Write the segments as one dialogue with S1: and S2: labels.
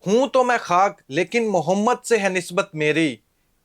S1: हूं तो मैं खाक लेकिन मोहम्मद से है निस्बत मेरी।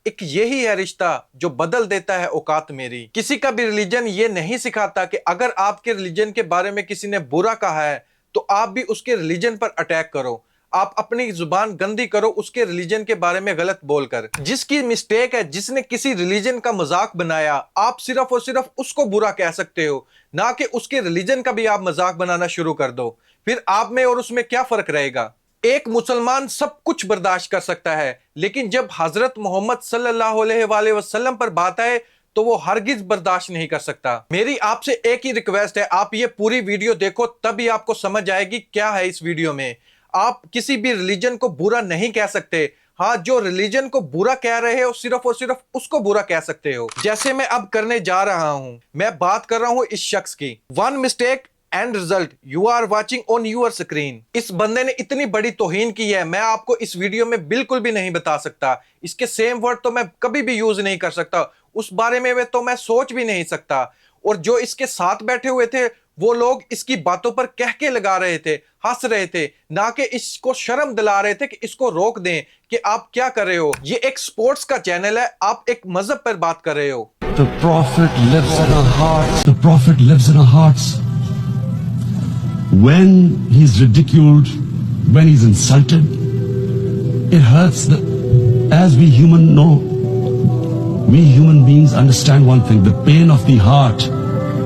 S1: एक यही है रिश्ता जो बदल देता है औकात मेरी। किसी का भी रिलीजन ये नहीं सिखाता कि अगर आपके रिलीजन के बारे में किसी ने बुरा कहा है तो आप भी उसके रिलीजन पर अटैक करो। आप अपनी जुबान गंदी करो उसके रिलीजन के बारे में गलत बोलकर। जिसकी मिस्टेक है, जिसने किसी रिलीजन का मजाक बनाया, आप सिर्फ और सिर्फ उसको बुरा कह सकते हो, ना कि उसके रिलीजन का भी आप मजाक बनाना शुरू कर दो। फिर आप में और उसमें क्या फर्क रहेगा? एक मुसलमान सब कुछ बर्दाश्त कर सकता है, लेकिन जब हजरत मोहम्मद सल्लल्लाहु अलैहि वसल्लम पर बात आए तो वो हरगिज बर्दाश्त नहीं कर सकता। मेरी आपसे एक ही रिक्वेस्ट है, आप ये पूरी वीडियो देखो तभी आपको समझ आएगी क्या है इस वीडियो में। आप किसी भी रिलीजन को बुरा नहीं कह सकते। हाँ, जो रिलीजन को बुरा कह रहे हो सिर्फ और सिर्फ उसको बुरा कह सकते हो। जैसे मैं अब करने जा रहा हूं, मैं बात कर रहा हूं इस शख्स की। One mistake and result you are watching on your screen. इस बंदे ने इतनी बड़ी तौहीन की है, मैं आपको इस वीडियो में बिल्कुल भी नहीं बता सकता। इसके सेम वर्ड तो मैं कभी भी यूज नहीं कर सकता, उस बारे में तो मैं सोच भी नहीं सकता। और जो इसके साथ बैठे हुए थे वो लोग इसकी बातों पर कह के लगा रहे थे, हंस रहे थे, ना कि इसको शर्म दिला रहे थे कि इसको रोक दें कि आप क्या कर रहे हो। ये एक स्पोर्ट्स का चैनल है, आप एक मजहब पर बात कर रहे हो।
S2: The Prophet lives in our hearts. The Prophet lives in our hearts. When he's ridiculed, when he's insulted, it hurts. As we human beings understand one thing: the pain of the heart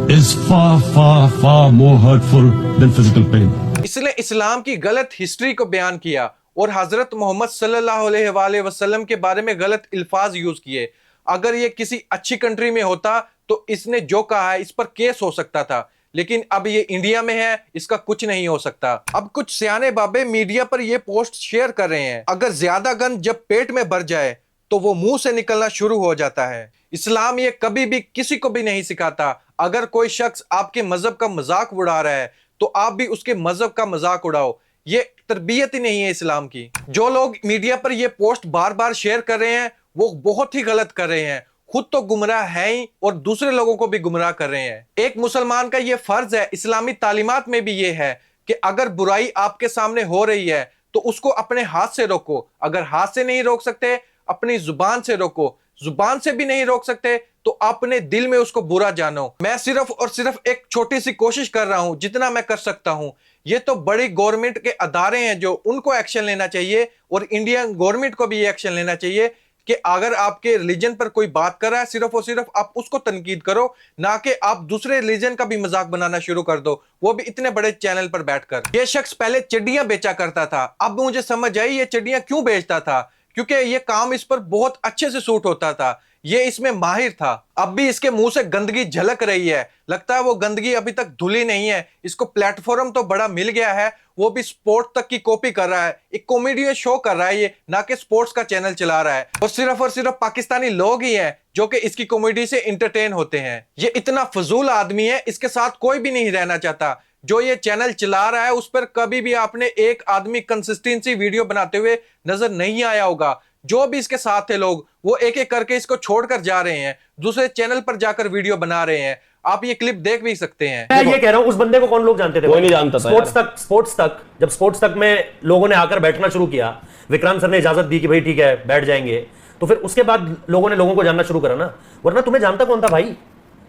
S2: is far, far, far more hurtful than physical pain.
S1: इसलिए इस्लाम की गलत history को बयान किया और हजरत मोहम्मद सल्लल्लाहु अलैहि वसल्लम के बारे में गलत अल्फाज यूज किए। अगर ये किसी अच्छी कंट्री में होता तो इसने जो कहा है इस पर केस हो सकता था, लेकिन अब ये इंडिया में है, इसका कुछ नहीं हो सकता। अब कुछ सियाने बाबे मीडिया पर ये पोस्ट शेयर कर रहे हैं, अगर ज्यादा गंद जब पेट में भर जाए तो वो मुंह से निकलना शुरू हो जाता है। इस्लाम ये कभी भी किसी को भी नहीं सिखाता। अगर कोई शख्स आपके मजहब का मजाक उड़ा रहा है तो आप भी उसके मजहब का मजाक उड़ाओ। ये तरबियत ही नहीं है इस्लाम की। जो लोग मीडिया पर ये पोस्ट बार बार शेयर कर रहे हैं वो बहुत ही गलत कर रहे हैं। खुद तो गुमराह है ही और दूसरे लोगों को भी गुमराह कर रहे हैं। एक मुसलमान का ये फर्ज है, इस्लामी तालीमात में भी ये है कि अगर बुराई आपके सामने हो रही है तो उसको अपने हाथ से रोको। अगर हाथ से नहीं रोक सकते अपनी जुबान से रोको। जुबान से भी नहीं रोक सकते तो अपने दिल में उसको बुरा जानो। मैं सिर्फ और सिर्फ एक छोटी सी कोशिश कर रहा हूं जितना मैं कर सकता हूं। ये तो बड़ी गवर्नमेंट के अदारे हैं जो उनको एक्शन लेना चाहिए, और इंडियन गवर्नमेंट को भी ये एक्शन लेना चाहिए कि अगर आपके रिलीजन पर कोई बात कर रहा है सिर्फ और सिर्फ आप उसको तनकीद करो, ना कि आप दूसरे रिलीजन का भी मजाक बनाना शुरू कर दो, वो भी इतने बड़े चैनल पर बैठकर। ये शख्स पहले चड्डियां बेचा करता था, अब मुझे समझ आई ये चड्डियां क्यों बेचता था, क्योंकि ये काम इस पर बहुत अच्छे से सूट होता था, ये इसमें माहिर था। अब भी इसके मुंह से गंदगी झलक रही है, लगता है वो गंदगी अभी तक धुली नहीं है। इसको प्लेटफॉर्म तो बड़ा मिल गया है, वो भी स्पोर्ट तक की कॉपी कर रहा है, एक कॉमेडी शो कर रहा है ये, ना कि स्पोर्ट्स का चैनल चला रहा है। और सिर्फ पाकिस्तानी लोग ही हैं जो कि इसकी कॉमेडी से इंटरटेन होते हैं। ये इतना फजूल आदमी है, इसके साथ कोई भी नहीं रहना चाहता। जो ये चैनल चला रहा है उस पर कभी भी आपने एक आदमी कंसिस्टेंसी वीडियो बनाते हुए नजर नहीं आया होगा। जो भी इसके साथ थे लोग वो एक एक करके इसको छोड़कर जा रहे हैं, दूसरे चैनल पर जाकर वीडियो बना रहे हैं। आप ये क्लिप देख भी सकते हैं।
S3: मैं ये कह रहा हूं, उस बंदे को कौन लोग जानते थे?
S4: कोई नहीं जानता था।
S3: स्पोर्ट्स तक जब स्पोर्ट्स तक में लोगों ने आकर बैठना शुरू किया, विक्रांत सर ने इजाजत दी कि भाई ठीक है बैठ जाएंगे, तो फिर उसके बाद लोगों ने लोगों को जानना शुरू करा ना। वरना तुम्हें जानता कौन था भाई?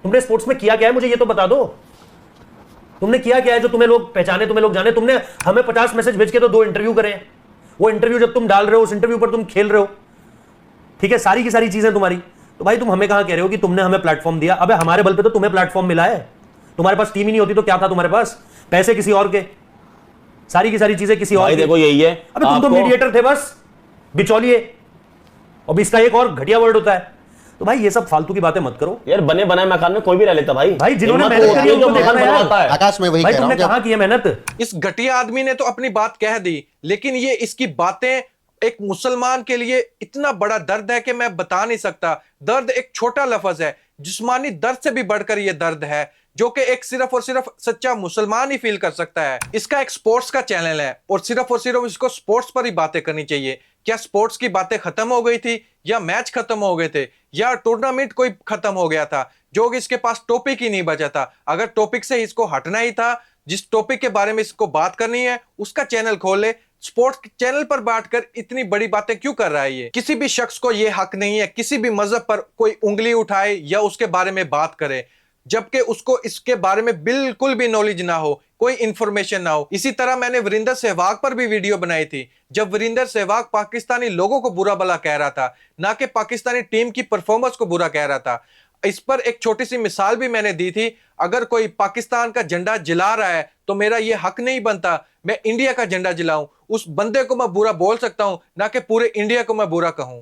S3: तुमने स्पोर्ट्स में किया क्या है मुझे ये तो बता दो। तुमने किया क्या है जो तुम्हें लोग पहचाने, तुम्हें लोग जाने? तुमने हमें 50 मैसेज भेज के तो 2 इंटरव्यू करे। वो इंटरव्यू जब तुम डाल रहे हो उस इंटरव्यू पर तुम खेल रहे हो, ठीक है, सारी की सारी चीजें तुम्हारी। तो भाई तुम हमें कहां कह रहे हो कि तुमने हमें प्लेटफॉर्म दिया? अबे हमारे बल पे तो तुम्हें प्लेटफॉर्म मिला है। तुम्हारे पास टीम ही नहीं होती तो क्या था तुम्हारे पास? पैसे किसी और के, सारी की सारी चीजें किसी और
S4: के। देखो यही है,
S3: अबे तुम तो मीडिएटर थे बस, बिचौलिए। और इसका एक और घटिया वर्ड होता है। तो भाई ये सब फालतू की बातें मत करो यार।
S4: बने बनाए मकान में कोई भी रह लेता भाई।
S3: भाई जिन्होंने मेहनत करी उनको देखना है।
S5: आकाश में वही
S3: भाई
S5: कह रहा
S3: तुमने
S5: हूं।
S3: कहां की है मेहनत?
S1: इस घटिया आदमी ने तो अपनी बात कह दी, लेकिन ये इसकी बातें एक मुसलमान के लिए इतना बड़ा दर्द है कि मैं बता नहीं सकता। दर्द एक छोटा लफ्ज है, जिस्मानी दर्द से भी बढ़कर यह दर्द है जो कि एक सिर्फ और सिर्फ सच्चा मुसलमान ही फील कर सकता है। इसका एक स्पोर्ट्स का चैनल है और सिर्फ इसको स्पोर्ट्स पर ही बातें करनी चाहिए। क्या स्पोर्ट्स की बातें खत्म हो गई थी, या मैच खत्म हो गए थे, या टूर्नामेंट कोई खत्म हो गया था जो कि इसके पास टॉपिक ही नहीं बचा था? अगर टॉपिक से इसको हटना ही था, जिस टॉपिक के बारे में इसको बात करनी है उसका चैनल खोल ले, स्पोर्ट्स चैनल पर बैठकर इतनी बड़ी बातें क्यों कर रहा है ये? किसी भी शख्स को ये हक नहीं है किसी भी मजहब पर कोई उंगली उठाए या उसके बारे में बात करे, जबकि उसको इसके बारे में बिल्कुल भी नॉलेज ना हो, कोई इंफॉर्मेशन ना हो। इसी तरह मैंने वीरेंद्र सहवाग पर भी वीडियो बनाई थी, जब वीरेंद्र सहवाग पाकिस्तानी लोगों को बुरा भला कह रहा था, ना कि पाकिस्तानी टीम की परफॉर्मेंस को बुरा कह रहा था। इस पर एक छोटी सी मिसाल भी मैंने दी थी, अगर कोई पाकिस्तान का झंडा जला रहा है तो मेरा यह हक नहीं बनता मैं इंडिया का झंडा जलाऊं। उस बंदे को मैं बुरा बोल सकता हूं, ना कि पूरे इंडिया को मैं बुरा कहूं।